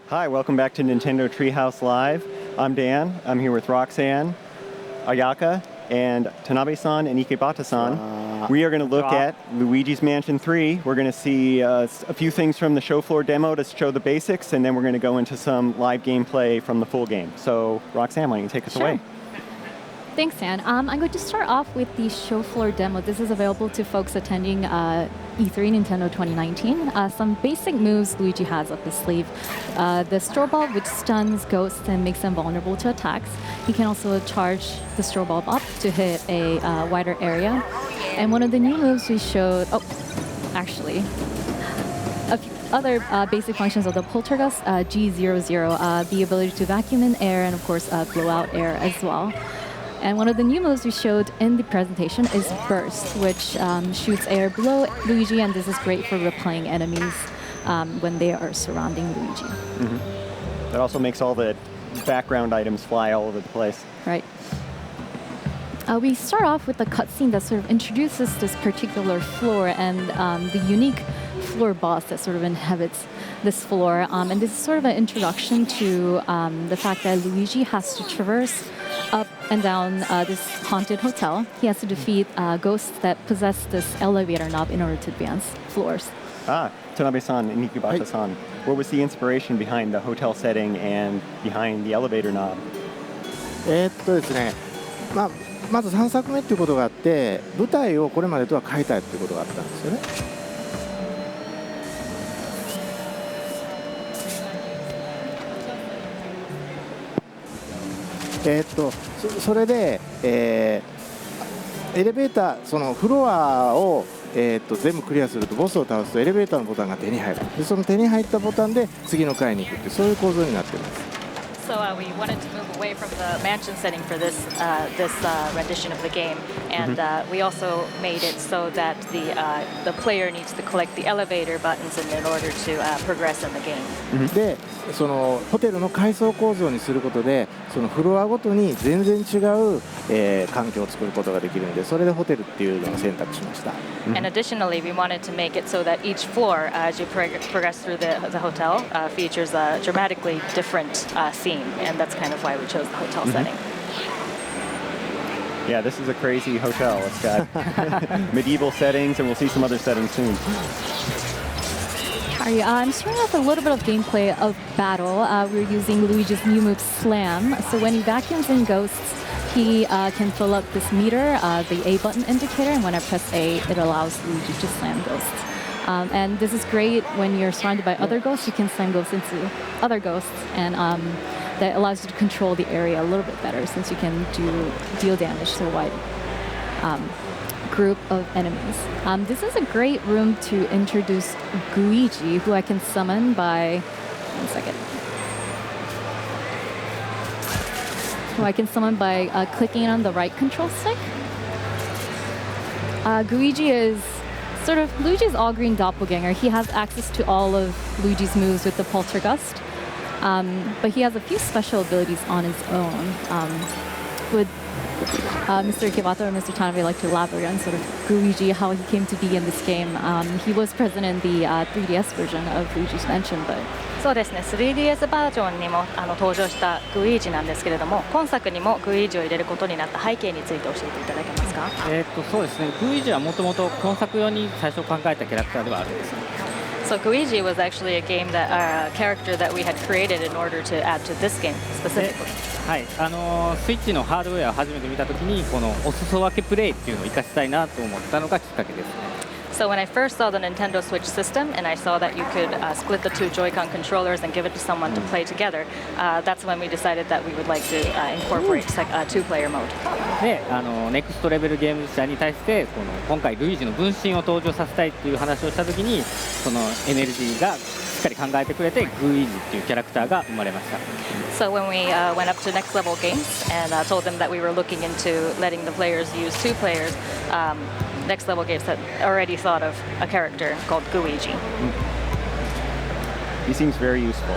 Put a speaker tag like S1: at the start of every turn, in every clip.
S1: Hi, welcome back to Nintendo Treehouse Live. I'm Dan. I'm here with Roxanne, Ayaka, and Tanabe-san and Ikebata-san. We are going to look at Luigi's Mansion 3. We're going to see a few things from the show floor demo to show the basics, and then we're going to go into some live gameplay from the full game. So, Roxanne, why don't you take us away?
S2: Thanks, Dan. I'm going to start off with the show floor demo. This is available to folks attending E3 Nintendo 2019. Some basic moves Luigi has up his sleeve. The straw ball, which stuns ghosts and makes them vulnerable to attacks. He can also charge the straw ball up to hit a wider area. And one of the new moves we showed, actually, a few other basic functions of the Poltergust, G00, the ability to vacuum in air and, of course, blow out air as well. And one of the new moves we showed in the presentation is Burst, which shoots air below Luigi, and this is great for repelling enemies when they are surrounding Luigi.
S1: Mm-hmm. That also makes all the background items fly all over the place.
S2: Right. We start off with a cutscene that sort of introduces this particular floor and the unique floor boss that sort of inhabits this floor. And this is sort of an introduction to the fact that Luigi has to traverse up and down this haunted hotel. He has to defeat ghosts that possess this elevator knob in order to advance floors.
S1: Tanabe-san and Ikebata-san, what was the inspiration behind the hotel setting and behind the elevator knob?
S3: ですね、まず3作目っていうことがあって、舞台をこれまでとは変えたいっていうことがあったんですよね。それで、エレベーター、そのフロアを、全部クリアするとボスを倒すとエレベーターのボタンが手に入る。でその手に入ったボタンで次の階に行くってそういう構造になっています。
S4: So we wanted to move away from the mansion setting for this rendition of the game, and we also made it so that the player needs to collect the elevator buttons in order to progress in the game.
S3: で、そのホテルの階層構造にすることで、そのフロアごとに全然違う、環境を作ることができるので、それでホテルっていうのを選択しました。
S4: And additionally, we wanted to make it so that each floor, as you progress through the hotel, features a dramatically different scene, and that's kind of why we chose the hotel setting.
S1: Yeah, this is a crazy hotel. It's got medieval settings, and we'll see some other settings soon.
S2: I'm starting off a little bit of gameplay of battle. We're using Luigi's new move, Slam. So when he vacuums in ghosts, he can fill up this meter, the A button indicator, and when I press A, it allows Luigi to slam ghosts. And this is great when you're surrounded by other ghosts. You can slam ghosts into other ghosts, and that allows you to control the area a little bit better since you can deal damage to a wide group of enemies. This is a great room to introduce Luigi, who I can summon by... One second. Who I can summon by clicking on the right control stick. Luigi is sort of Luigi's all-green doppelganger. He has access to all of Luigi's moves with the Poltergust, but he has a few special abilities on his own. Would Mr. Ikebata or Mr. Tanabe like to elaborate on sort of Luigi, how he came to be in this game? He was present in the 3DS version of Luigi's Mansion, but...
S4: そうですね、3DS バージョンにも登場したグイージなんですけれども、今作にもグイージを入れることになった背景について教えていただけますか？
S5: そうですね、グイージはもともと今作用に最初考えたキャラクターではあるんです。
S4: So Luigi was actually a game character that we had created in order to add to this game specifically.
S5: はい、スイッチのハードウェアを初めて見たときにこのお裾分けプレイっていうのを活かしたいなと思ったのがきっかけですね。
S4: So when I first saw the Nintendo Switch system and I saw that you could split the two Joy-Con controllers and give it to someone to play together, that's when we decided that we would like to incorporate two-player mode.
S5: で、ネクストレベルゲーム社に対して今回ルイージの分身を登場させたいっていう話をしたときに、そのエネルギーがしっかり考えてくれてグイージっていうキャラクターが生まれました。
S4: So when we went up to next level games and told them that we were looking into letting the players use two players, Next Level Games had already thought of a character called Luigi.
S1: He seems very useful.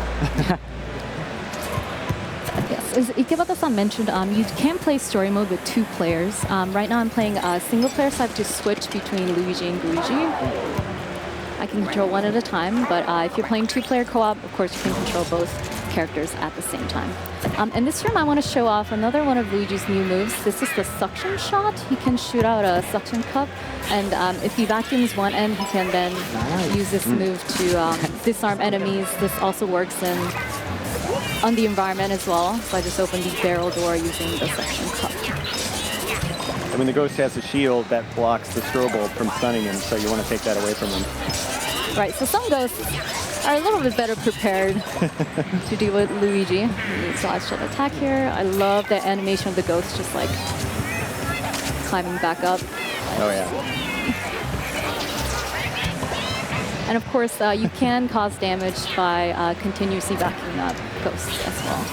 S2: Yes, as Ikebata-san mentioned, you can play story mode with two players. Right now I'm playing a single player, so I have to switch between Luigi and Luigi. I can control one at a time, but if you're playing two-player co-op, of course you can control both characters at the same time. In this room, I want to show off another one of Luigi's new moves. This is the suction shot. He can shoot out a suction cup, and if he vacuums one end, he can then use this move to disarm enemies. This also works on the environment as well. So I just opened the barrel door using the suction cup.
S1: I mean, the ghost has a shield that blocks the strobe bulb from stunning him, so you want to take that away from him.
S2: Right, so some ghosts are a little bit better prepared to deal with Luigi. So I should attack here. I love the animation of the ghost just like climbing back up.
S1: Oh, yeah.
S2: And of course, you can cause damage by continuously backing up ghosts as well.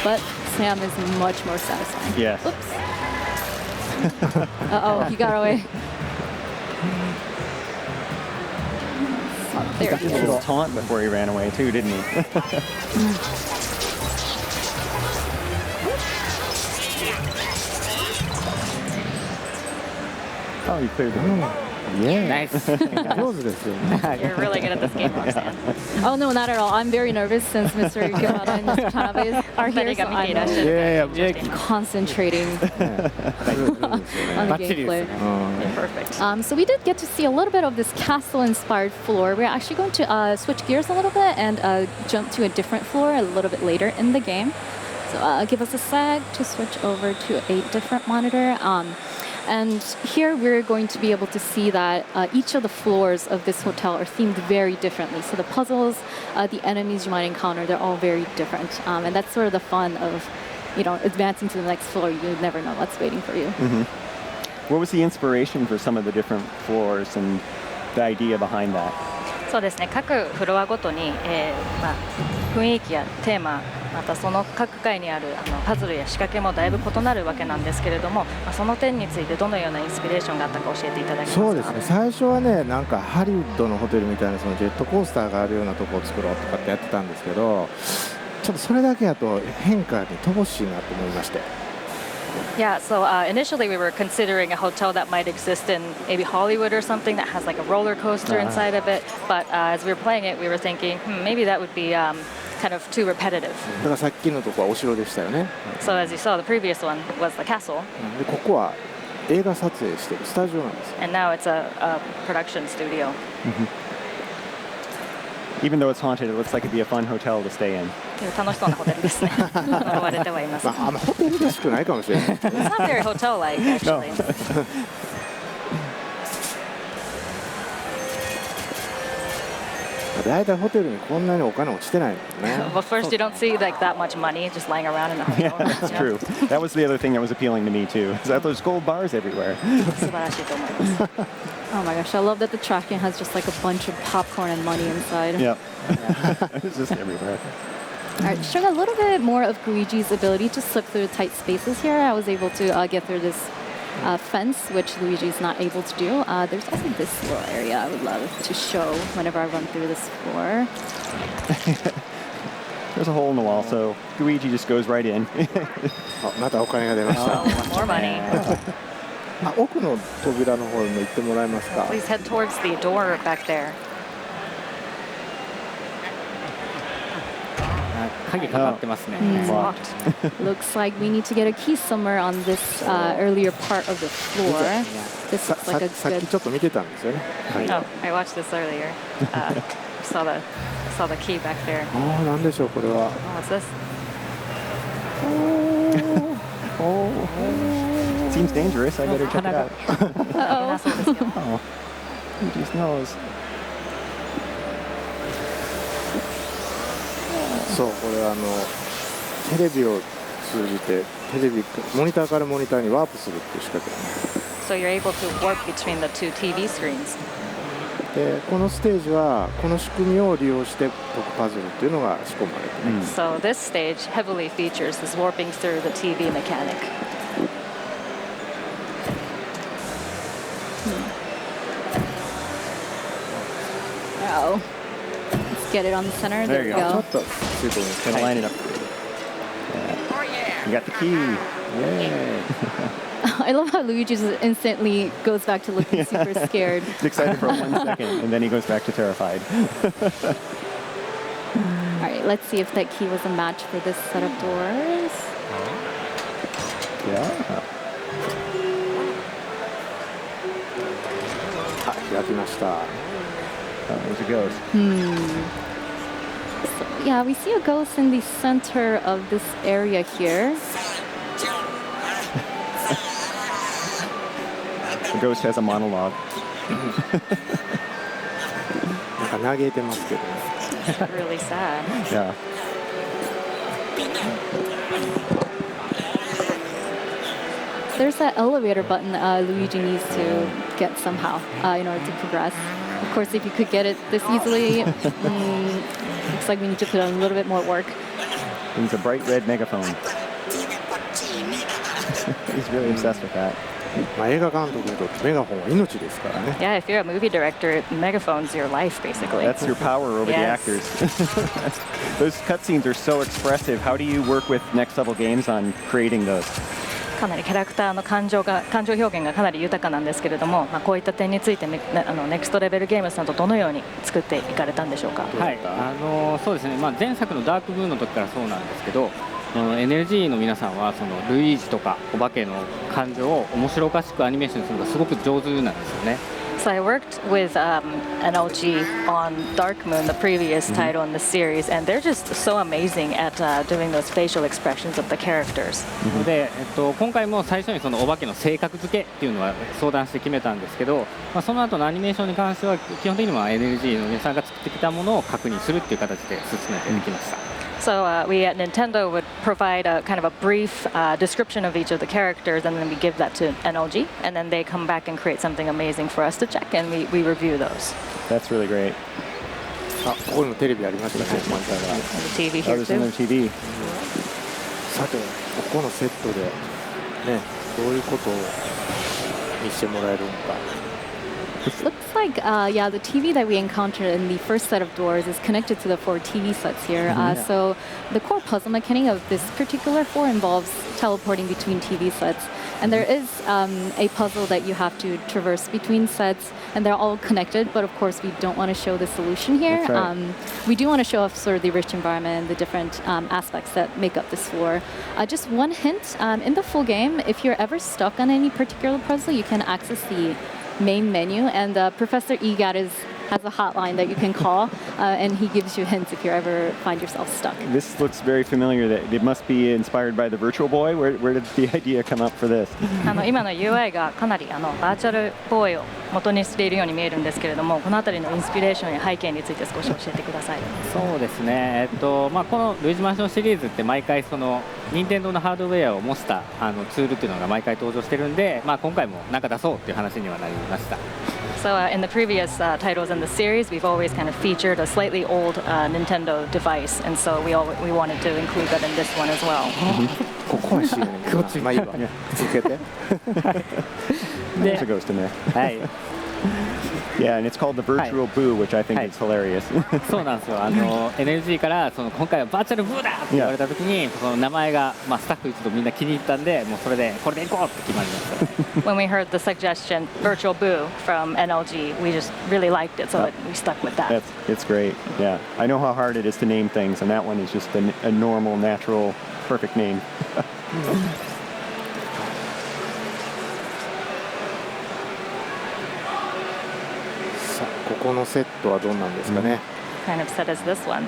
S2: But Sam is much more satisfying.
S1: Yes.
S2: Oops. Uh-oh, he got away. There
S1: He got a little taunt before he ran away too, didn't he? Oh, you cleared the room.
S3: Yeah.
S5: ナイス。
S3: 上手ですよね。
S4: You're really good at this game, Roxanne.
S2: Oh, no, not at all. I'm very nervous since Mr. Kyohara and Mr. Tanabe are here, so I'm
S3: いやいや、
S2: concentrating on the
S5: バッチリです
S2: gameplay.
S5: ね。
S4: Perfect.
S2: So we did get to see a little bit of this castle-inspired floor. We're actually going to switch gears a little bit and jump to a different floor a little bit later in the game. So give us a sec to switch over to a different monitor. And here we're going to be able to see that each of the floors of this hotel are themed very differently. So the puzzles, the enemies you might encounter, they're all very different. And that's sort of the fun of, advancing to the next floor. You never know what's waiting for you.
S1: What was the inspiration for some of the different floors and the idea behind that?
S4: そうですね、各フロアごとに、雰囲気やテーマ、またその各階にあるパズルや仕掛けもだいぶ異なるわけなんですけれども、その点についてどのようなインスピレーションがあったか教えていただけますか。
S3: そうですね、最初はね、なんかハリウッドのホテルみたいなそのジェットコースターがあるようなとこを作ろうとかってやってたんですけど、ちょっとそれだけだと変化に乏しいなと思いまして。
S4: Yeah, so initially we were considering a hotel that might exist in maybe Hollywood or something that has like a roller coaster inside of it. But as we were playing it, we were thinking, maybe that would be kind of too repetitive.
S3: だからさっきのとこはお城でしたよね。
S4: So as you saw, the previous one was the castle,
S3: でここは映画撮影してるスタジオなんですよ。
S4: and now it's a production studio.
S1: Even though it's haunted, it looks like it'd be a fun hotel to stay in.
S4: 楽しそうなホテルですね。呪われてはいます。
S3: まあ、ホテルらしくないかもしれない。
S4: It's not very hotel-like, actually.
S3: だいたいホテルにこんなにお金落ちてないのね。
S4: But first, you don't see like that much money just lying around in the hotel.
S1: That's true. That was the other thing that was appealing to me too. Is that there's gold bars everywhere.
S4: 素晴らしいと思います。
S2: Oh my gosh, I love that the trash can has just like a bunch of popcorn and money inside.
S1: Yep. It's just everywhere.
S2: All right, showing a little bit more of Luigi's ability to slip through tight spaces here. I was able to get through this fence, which Luigi is not able to do. There's also this little area I would love to show whenever I run through this floor.
S1: There's a hole in the wall, so Luigi just goes right in.
S3: あ、またお金が出ました
S4: More money.
S3: あ、奥の扉の方にも行ってもらえますか。
S4: Please head towards the door back there.
S5: 鍵かかってますね。
S4: It's locked.
S2: Looks like we need to get a key somewhere on this earlier part of the floor. This
S3: さ
S2: looks like a
S3: さっ
S2: good.
S3: きちょっと見てたんですよね。はい
S4: Oh, I watched this earlier. Saw the key back there.
S3: ああ、なんでしょうこれは。
S4: Oh, what's this?
S1: Seems dangerous. I better check it out.
S2: Uh-oh.
S4: そうですよ。
S1: Oh, Luigi's nose.
S3: そう、これテレビを通じてモニターからモニターにワープするっていう仕掛けなんです。
S4: So you're able to warp between the two TV screens.
S3: で、このステージはこの仕組みを利用して解くパズルっていうのが仕込まれてね。
S4: So this stage heavily features this warping through the TV mechanic.
S2: Oh. Let's get it on the center.
S1: There
S2: There we
S1: you go.
S3: ちょ
S2: go.
S3: っとついてみ
S1: Gonna line it up. You got the key. Yay.
S2: I love how Luigi just instantly goes back to looking super scared.
S1: He's excited for 1 second, and then he goes back to terrified.
S2: All right, let's see if that key was a match for this set of doors.
S1: Yeah.
S3: 開きました。
S1: There's a ghost.
S2: So, yeah, we see a ghost in the center of this area here.
S1: The ghost has a monologue.
S3: なんか嘆いてますけどね。
S4: Really sad.
S1: Yeah.
S2: There's that elevator button Luigi needs to get somehow in order to progress. Of course, if you could get it this easily, looks like we need to put in a little bit more work.
S1: He's a bright red megaphone. He's really obsessed with that.
S3: まあ映画監督にとってメガホンは命ですからね。
S4: Yeah, if you're a movie director, megaphone's your life, basically.
S1: That's your power over the
S4: Yes.
S1: actors. Those cutscenes are so expressive. How do you work with Next Level Games on creating those?
S4: かなりキャラクターの感情表現がかなり豊かなんですけれども、こういった点についてネクストレベルゲームさんとどのように作っていかれたんでしょうか。
S5: はい、そうですね、前作のダークブーンの時からそうなんですけど、NLG の皆さんはそのルイージとかお化けの感情を面白おかしくアニメーションするのがすごく上手なんですよね。
S4: So I worked with NLG on Dark Moon, the previous title in the series, and they're just so amazing at doing those facial expressions of the characters.
S5: で、今回も最初にそのお化けの性格付けっていうのは相談して決めたんですけど、その後のアニメーションに関しては基本的には NLG の皆さんが作ってきたものを確認するっていう形で進めていきました。
S4: So we at Nintendo would provide a kind of a brief description of each of the characters, and then we give that to NLG, and then they come back and create something amazing for us to check, and we review those.
S1: That's really great.
S3: あ、ここにもテレビありましたね、真ん中が。
S4: The TV
S1: Oh,
S4: here
S1: there's
S4: too.
S1: another TV.
S3: さて、ここのセットでね、どういうことを見せてもらえるのか。
S2: Looks like, yeah, the TV that we encountered in the first set of doors is connected to the 4 TV sets here. So the core puzzle mechanic of this particular 4 involves teleporting between TV sets. And there is a puzzle that you have to traverse between sets, and they're all connected. But of course, we don't want to show the solution here.
S1: That's right.
S2: We do want to show off sort of the rich environment and the different aspects that make up this floor. Just one hint, in the full game, if you're ever stuck on any particular puzzle, you can access the main menu, and Professor Egat has a hotline that you can call, and he gives you hints if you ever find yourself stuck.
S1: This looks very familiar. That it must be inspired by the Virtual Boy. Where did the idea come up for this?
S4: 今の UI がかなりバーチャルボーイを元にしているように見えるんですけれども、このあたりのインスピレーションや背景について少し教えてください。
S5: そうですね、このルイージマンションシリーズって毎回その任天堂のハードウェアを模したツールっていうのが毎回登場してるんで、今回もなんか出そうっていう話にはなりました。
S4: So in the previous titles in the series, we've always kind of featured a slightly old Nintendo device, and so we wanted to include that in this one as well.
S3: ここは CM に。まあいいわ。続けて。
S1: There's a ghost in there.
S5: はい。
S1: Yeah, and it's called the Virtual Boo, which I think is hilarious.
S5: そうなんですよ。NLG からその今回はバーチャルブーだって言われた時に、その名前がスタッフ一同みんな気に入ったんで、もうそれでこれでいこうって決まりました。
S4: When we heard the suggestion, Virtual Boo from NLG, we just really liked it, so we stuck with that.
S1: It's great. Yeah, I know how hard it is to name things, and that one is just a normal, natural, perfect name.
S3: ここのセットはどうなんですかね。
S4: Kind of set as this one.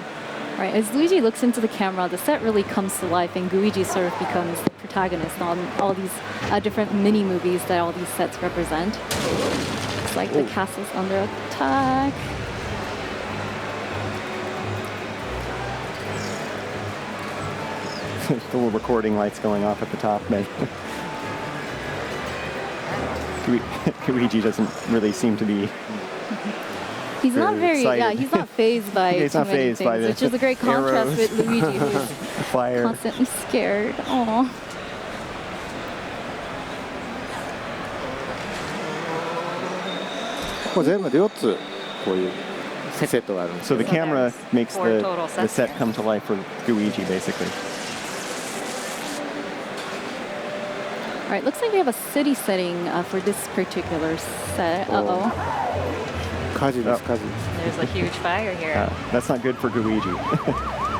S2: Right, as Luigi looks into the camera, the set really comes to life, and Luigi sort of becomes the protagonist on all these different mini movies that all these sets represent. Looks like the castle's under attack.
S1: The little recording lights going off at the top. Luigi doesn't really seem to be.
S2: He's not
S1: very
S2: very, yeah,
S1: excited.
S2: he's not phased by
S1: He's
S2: too
S1: not
S2: many
S1: fazed
S2: things,
S1: by the
S2: which is a great contrast
S1: arrows.
S2: with Luigi, who's
S1: Fire.
S2: constantly scared. Aww.
S3: これ全部で4つこういうセットがあるんです
S1: So the camera makes
S4: four total
S1: the
S4: sets
S1: set
S4: here.
S1: come to life for Luigi, basically.
S2: All right, looks like we have a city setting for this particular set. Uh-oh.
S3: 火事です火事。
S4: There's a huge fire here.
S1: That's not good for Luigi.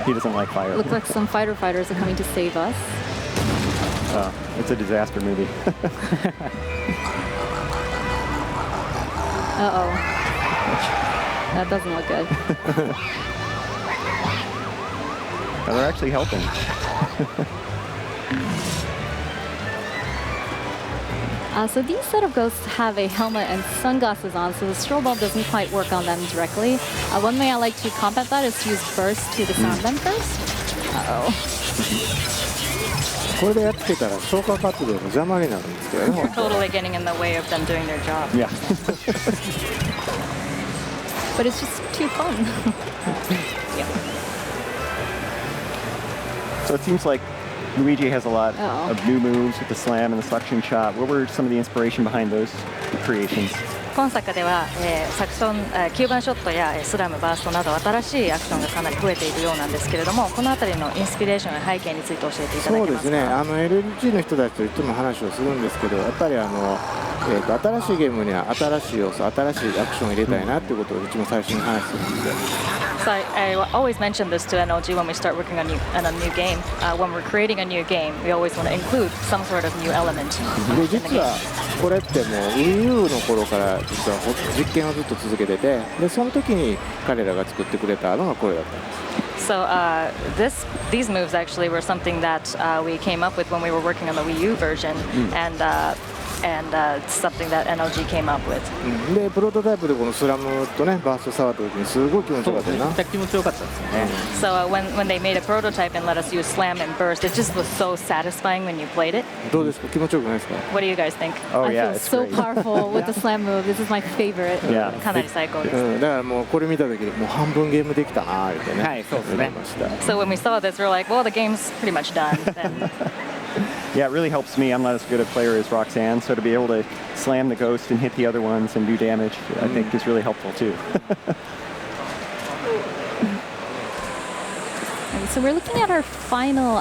S1: He doesn't like fire.
S2: Looks like some fighter fighters are coming to save us.
S1: It's a disaster movie.
S2: Uh-oh. That doesn't look good.
S1: Now they're actually helping.
S2: So these set of ghosts have a helmet and sunglasses on, so the strobe bulb doesn't quite work on them directly. One way I like to combat that is to use burst to disarm them first. Uh-oh.
S3: これでやっつけたら消火活動の邪魔になるんですけどね。
S4: We're totally getting in the way of them doing their job.
S1: Yeah.
S2: But it's just too fun.
S1: So it seems like Luigi has a lot
S2: Uh-oh.
S1: of new moves with the slam and the suction shot. What were some of the inspiration behind those creations?
S4: 今作では、サクション、9番ショットやスラム、バーストなど新しいアクションがかなり増えているようなんですけれども、この辺りのインスピレーションや背景について教えていただけますか。
S3: そうですね。LG の人たちといつも話をするんですけど、やっぱり新しいゲームには新しい要素、新しいアクションを入れたいなっていうことをいつも最初に話するんで。
S4: So I always mention this to NLG when we start working on a new game. When we're creating a new game, we always want to include some sort of new element.
S3: で実はこれってもう Wii U の頃から実は実験をずっと続けてて、でその時に彼らが作ってくれたのがこれだったんです。
S4: So these moves actually were something that we came up with when we were working on the Wii U version, and something that NLG came up with.
S3: でプロトタイプでこのスラムとねバースト触った時にすごい気持ちよかったよな。
S5: めっちゃ気持ちよかったですよね。
S4: So when they made a prototype and let us use slam and burst, it just was so satisfying when you played it.
S3: どうですか気持ちよくないですか？
S4: What do you guys think?
S1: Oh
S2: I
S1: yeah,
S2: feel
S1: it's
S2: so
S1: great.
S2: powerful with the slam move. This is my favorite.
S1: Yeah.
S4: かなり最高です。
S3: だからもうこれ見た時にもう半分ゲームできたなーってね。
S5: はいそうですね
S3: 思いました。
S4: So when we saw this, we were like, well, the game's pretty much done. Then
S1: Yeah, it really helps me. I'm not as good a player as Roxanne, so to be able to slam the ghost and hit the other ones and do damage, I think is really helpful too.
S2: And so we're looking at our final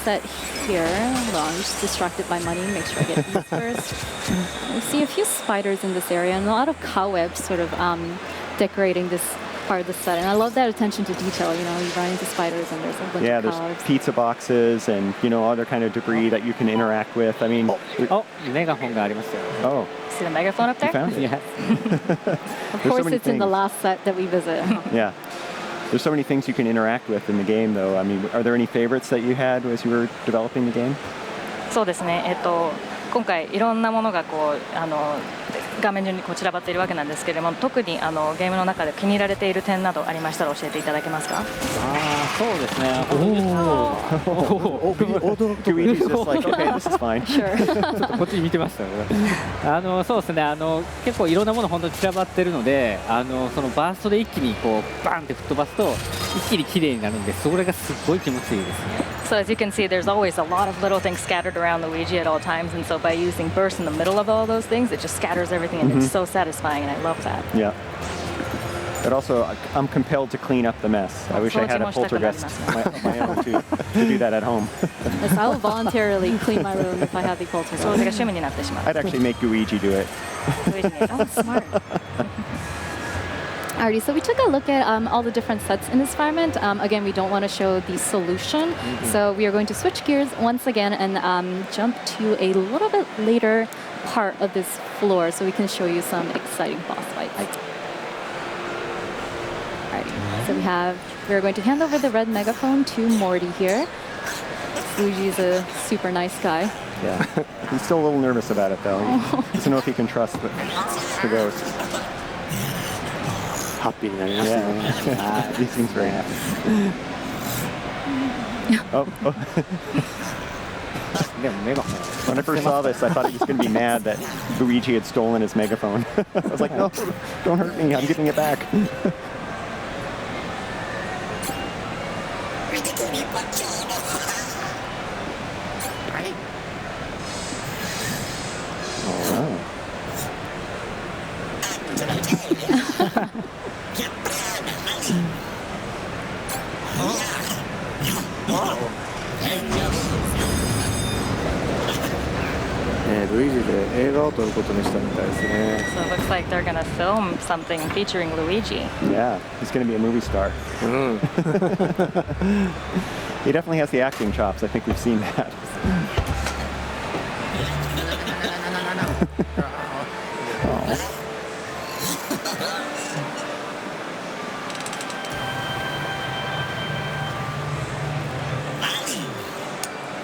S2: set here. Hold on, I'm just distracted by money. Make sure I get these first. We see a few spiders in this area and a lot of cobwebs sort of decorating this part of the set. And I love that attention to detail. You know, you run into spiders and there's a bunch
S1: Yeah,
S2: of
S1: there's
S2: cobwebs.
S1: pizza boxes and other kind of debris that you can interact with. I mean,
S5: おメガホンがありますよ。
S1: oh,
S4: see the megaphone up
S1: you
S4: there?
S1: found it.
S5: Yeah.
S2: Of
S1: so
S2: course,
S1: many
S2: it's in the
S1: things.
S2: last set that we visit.
S1: Yeah. There's so many things you can interact with in the game, though. I mean, are there any favorites that you had as you were developing the game?
S4: そうですね。今回いろんなものがこう画面上にこう散らばっているわけなんですけれども、特にゲームの中で気に入られている点などありましたら教えていただけますか？
S5: ああそうですね。
S1: Luigi's just like, okay, this is fine.
S2: Sure.
S5: ちょっとこっちに見てましたね。そうですね。結構いろんなもの本当に散らばってるので、そのバーストで一気にこうバンって吹っ飛ばすと一気に綺麗になるんで、それがすごい気持ちいいですね。
S4: So as you can see, there's always a lot of little things scattered around Luigi at all times, and so by using burst in the middle of all those things, it just scatters everything, and it's so satisfying, and I love that.
S1: Yeah. But also, I'm compelled to clean up the mess. I wish I had a poltergeist of my own to do that at home.
S2: Yes, I will voluntarily clean my room if I have the
S4: 掃除
S2: poltergeist.
S4: が趣味になってしまう。
S1: I'd actually make Luigi do it.
S2: Oh, smart. Alrighty, so we took a look at all the different sets in this environment. Again, we don't want to show the solution, so we are going to switch gears once again and jump to a little bit later part of this floor so we can show you some exciting boss fights. Alrighty, so we're going to hand over the red megaphone to Morty here. Luigi's a super nice guy.
S1: Yeah. He's still a little nervous about it, though. He doesn't know if he can trust the ghost.
S3: ハッピーになりましたね。
S1: Yeah. He seems very happy. Oh.
S5: でもメガホン。
S1: When I first saw this, I thought he was going to be mad that Luigi had stolen his megaphone. I was like, no, don't hurt me. I'm giving it back. Oh,
S3: ルイージで映画を撮ることにしたみたいですね。
S4: So it looks like they're going to film something featuring Luigi.
S1: Yeah, he's going to be a movie star.
S3: うん
S1: He definitely has the acting chops. I think we've seen that.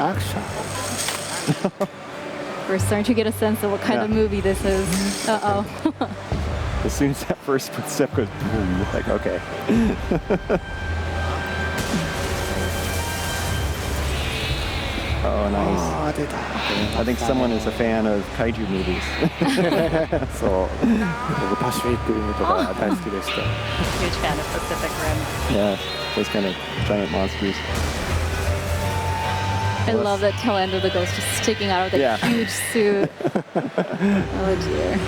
S3: Action.
S2: We're starting to get a sense of what kind of
S1: Yeah.
S2: movie this is. Uh-oh.
S1: As soon as that first footstep goes boom, like, okay. Oh, nice.
S3: ああ出た。
S1: I think someone is a fan of kaiju movies.
S3: そう僕パシフィックリムとか大好きでした。
S4: Huge fan of Pacific Rim.
S1: Yeah, those kind of giant monsters.
S2: I love that tail end of the ghost just sticking out of the
S1: Yeah.
S2: huge suit. Oh dear.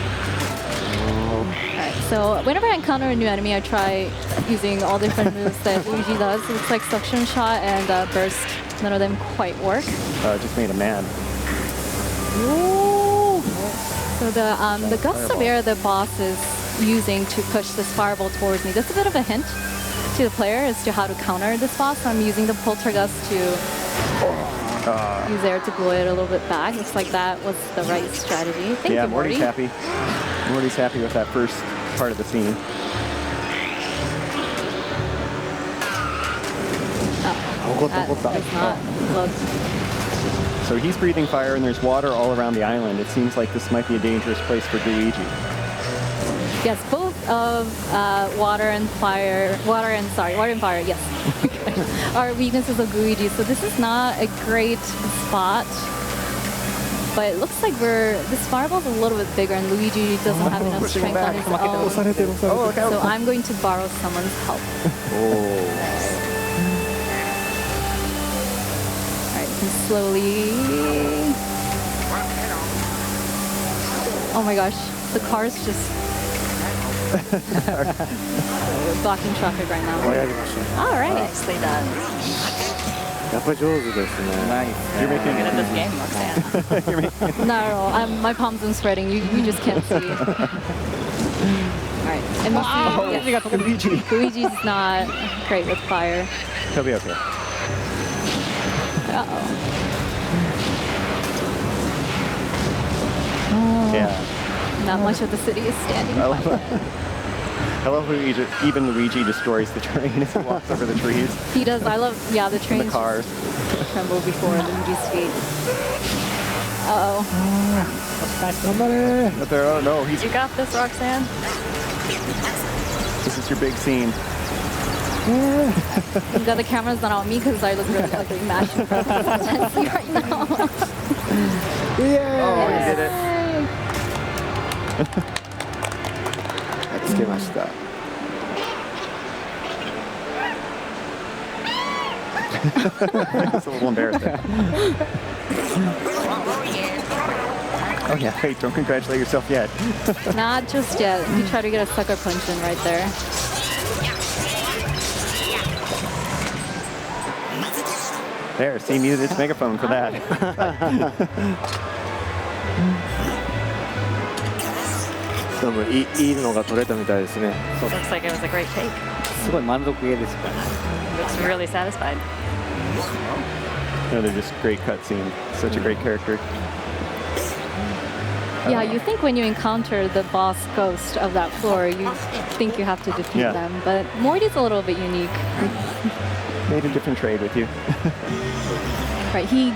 S2: Alright, so whenever I encounter a new enemy, I try using all different moves that Luigi does. It's like suction shot and burst. None of them quite work.
S1: Just made a man.
S2: So the gust of air the boss is using to push this fireball towards me, that's a bit of a hint to the player as to how to counter this boss. So I'm using the poltergust to use air to blow it a little bit back. Looks like that was the right strategy. Thank
S1: Yeah,
S2: you, Morty.
S1: Morty's happy. Morty's happy with that first part of the scene.
S2: That does not look.
S1: So he's breathing fire, and there's water all around the island. It seems like this might be a dangerous place for Luigi.
S2: Yes, both of water and fire, yes, are weaknesses of Luigi. So this is not a great spot. But it looks like this fireball's a little bit bigger, and Luigi doesn't have enough strength on his
S3: 押さ
S2: own.
S3: れてる押されてる。
S2: So I'm going to borrow someone's help.
S3: お
S2: Alright, so slowly. Oh my gosh, the car's just blocking traffic right
S3: お
S2: now.
S3: やりましたね。
S2: Alright.
S4: Nicely done.
S3: やっぱり上手ですね。
S1: You're
S4: Good
S1: making
S4: at this game, Roxanne.
S2: Not at all. My palms been spreading. You just can't see. Alright. And yes,
S1: Luigi.
S2: Luigi's not great with fire.
S1: He'll be okay.
S2: Uh-oh.
S1: Yeah.
S2: Not much of the city is standing.
S1: I love I love how even Luigi destroys the train as he walks over the trees
S2: He does. I love, the
S1: and
S2: trains
S1: the cars.
S2: tremble before Luigi's feet. Uh-oh.
S3: 頑張れ。
S1: But there, oh no,
S4: You got this, Roxanne?
S1: this is your big scene.
S2: Thank God the camera's not on me because I look really ugly mashing intensely right now.
S3: イエ
S1: Oh,
S3: ー
S1: you
S3: イ。
S1: did it.
S3: つけました。
S1: It's a little embarrassing. Oh yeah, wait, don't congratulate yourself yet.
S2: Not just yet. You try to get a sucker punch in right there.
S1: There, see, needed its megaphone for that.
S3: 多分いいのが取れたみたいですね。
S4: Looks like it was a great take.
S5: すごい満足げですから。
S4: Looks really satisfied.
S1: No, they're just great cutscene. Such a great character.
S2: Yeah, you think when you encounter the boss ghost of that floor, you think you have to defeat
S1: Yeah.
S2: them. But Morty's a little bit unique.
S1: Made a different trade with you.
S2: Right, he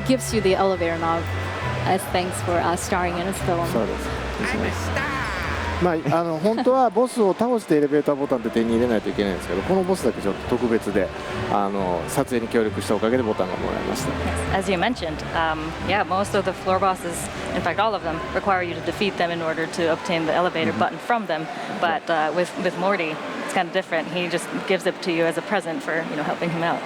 S2: gives you the elevator knob as thanks for starring in his film.
S1: そうです。
S3: まあ本当はボスを倒してエレベーターボタンって手に入れないといけないんですけど、このボスだけちょっと特別で撮影に協力したおかげでボタンがもらいました。
S4: As you mentioned, yeah, most of the floor bosses, in fact, all of them, require you to defeat them in order to obtain the elevator button from them. But with Morty, it's kind of different. He just gives it to you as a present for helping him out.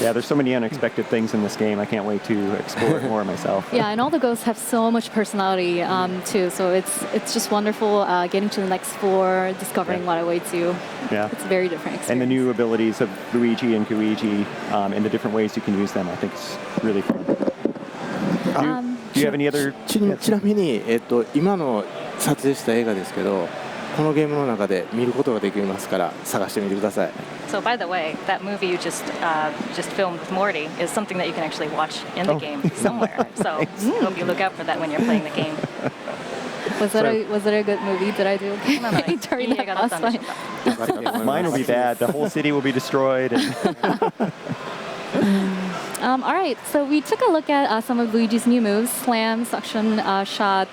S1: Yeah, there's so many unexpected things in this game. I can't wait to explore it more myself.
S2: Yeah, and all the ghosts have so much personality too. So it's just wonderful getting to the next floor, discovering what awaits you.
S1: Yeah.
S2: It's a very different experience.
S1: And the new abilities of Luigi and Luigi and the different ways you can use them, I think it's really fun. Do Do you have any other?
S3: ちなみに、今の撮影した映画ですけど、このゲームの中で見ることができますから探してみてください。
S4: So by the way, that movie you just filmed with Morty is something that you can actually watch in the game somewhere. So I hope you look out for that when you're playing the game.
S2: Was that a good movie? Did I do okay during that boss fight?
S1: Mine will be bad. The whole city will be destroyed.
S2: All right, so we took a look at some of Luigi's new moves: slam, suction, shot,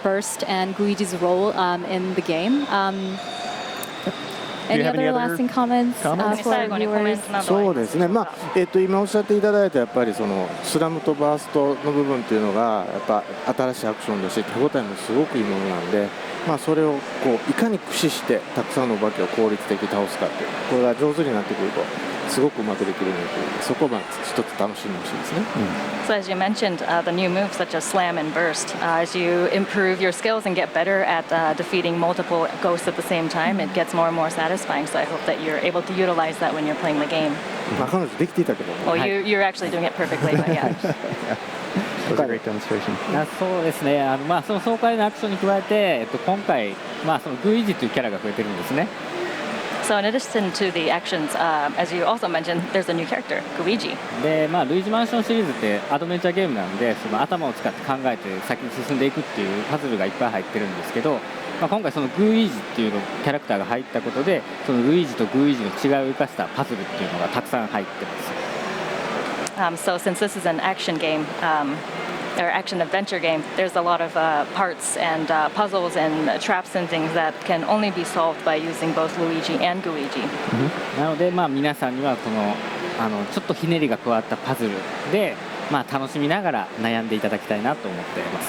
S2: burst, and Luigi's role in the game. Any
S1: have any
S2: other
S1: other
S2: lasting comments
S1: comments?
S2: for our viewers?
S3: そうですね、今おっしゃっていただいたやっぱりそのスラムとバーストの部分っていうのがやっぱ新しいアクションだし手応えもすごくいいものなんで、それをこういかに駆使してたくさんのお化けを効率的に倒すかっていうこれが上手になってくるとすごくうまくできるのでそこを一つ楽しんでほしいですね。
S4: So as you mentioned, the new moves such as slam and burst, as you improve your skills and get better at defeating multiple ghosts at the same time, it gets more and more satisfying. So I hope that you're able to utilize that when you're playing the game.
S3: 彼女できていたけど、
S4: Well, you're actually doing it perfectly, but yeah.
S1: That was a great demonstration.
S5: そうですね、その爽快なアクションに加えて、今回、そのグイージというキャラが増えてるんですね。
S4: So in addition to the actions, as you also mentioned, there's a new character, Luigi.
S5: で、ルイージマンションシリーズってアドベンチャーゲームなんで、その頭を使って考えて先に進んでいくっていうパズルがいっぱい入ってるんですけど、今回そのグイージっていうのキャラクターが入ったことで、そのルイージとグイージの違いを生かしたパズルっていうのがたくさん入ってます。
S4: So since this is an action game, or action adventure game, there's a lot of parts and puzzles and traps and things that can only be solved by using both Luigi and Luigi.
S5: なので、皆さんにはこのちょっとひねりが加わったパズルで、楽しみながら悩んでいただきたいなと思っています。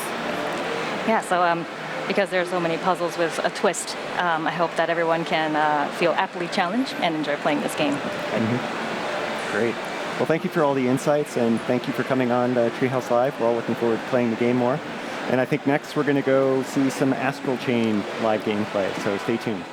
S4: Yeah, so because there are so many puzzles with a twist, I hope that everyone can feel aptly challenged and enjoy playing this game.
S1: Great. Well, thank you for all the insights, and thank you for coming on Treehouse Live. We're all looking forward to playing the game more. And I think next we're going to go see some Astral Chain live gameplay, so stay tuned.